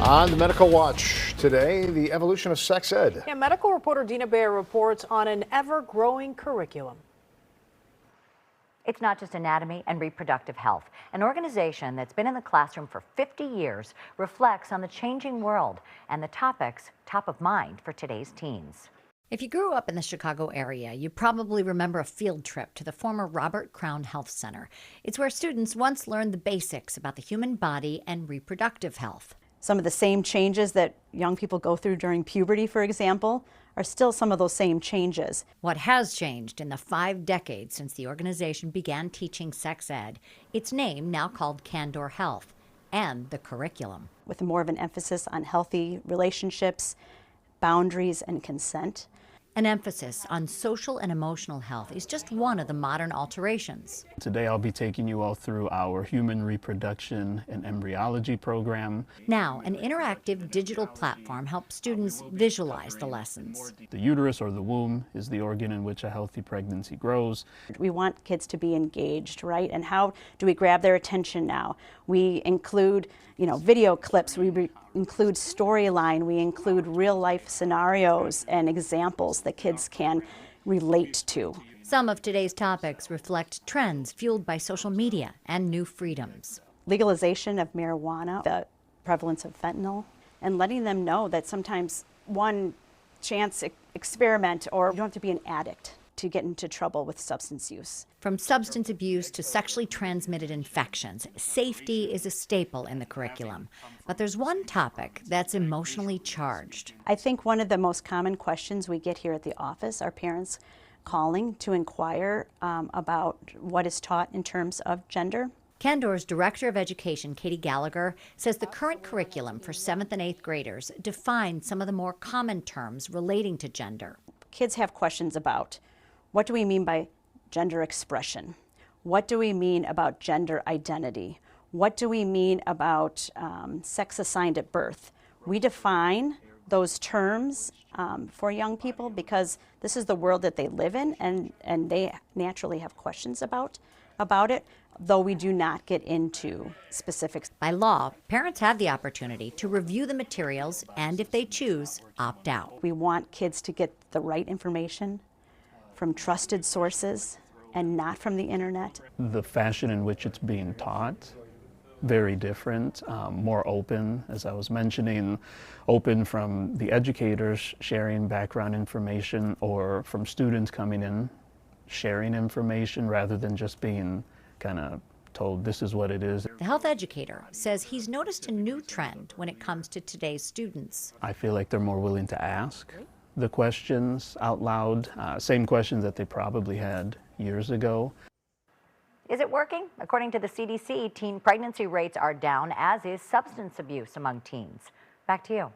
On the Medical Watch today, the evolution of sex ed. Yeah, medical reporter Dina Bayer reports on an ever-growing curriculum. It's not just anatomy and reproductive health. An organization that's been in the classroom for 50 years reflects on the changing world and the topics top of mind for today's teens. If you grew up in the Chicago area, you probably remember a field trip to the former Robert Crown Health Center. It's where students once learned the basics about the human body and reproductive health. Some of the same changes that young people go through during puberty, for example, are still some of those same changes. What has changed in the 5 decades since the organization began teaching sex ed, its name now called Candor Health, and the curriculum. With more of an emphasis on healthy relationships, boundaries, and consent. An emphasis on social and emotional health is just one of the modern alterations. Today I'll be taking you all through our human reproduction and embryology program. Now, an interactive digital platform helps students visualize the lessons. The uterus or the womb is the organ in which a healthy pregnancy grows. We want kids to be engaged, right? And how do we grab their attention now? We include, video clips, we include storyline, we include real life scenarios and examples that kids can relate to. Some of today's topics reflect trends fueled by social media and new freedoms. Legalization of marijuana, the prevalence of fentanyl, and letting them know that sometimes one chance experiment, or you don't have to be an addict to get into trouble with substance use. From substance abuse to sexually transmitted infections, safety is a staple in the curriculum. But there's one topic that's emotionally charged. I think one of the most common questions we get here at the office are parents calling to inquire about what is taught in terms of gender. Candor's Director of Education, Katie Gallagher, says the current curriculum for 7th and 8th graders defines some of the more common terms relating to gender. Kids have questions about, what do we mean by gender expression? What do we mean about gender identity? What do we mean about sex assigned at birth? We define those terms for young people because this is the world that they live in, and they naturally have questions about it, though we do not get into specifics. By law, parents have the opportunity to review the materials and, if they choose, opt out. We want kids to get the right information from trusted sources and not from the internet. The fashion in which it's being taught, very different, more open, as I was mentioning, open from the educators sharing background information or from students coming in sharing information rather than just being kind of told this is what it is. The health educator says he's noticed a new trend when it comes to today's students. I feel like they're more willing to ask the questions out loud, same questions that they probably had years ago. Is it working? According to the CDC, teen pregnancy rates are down, as is substance abuse among teens. Back to you.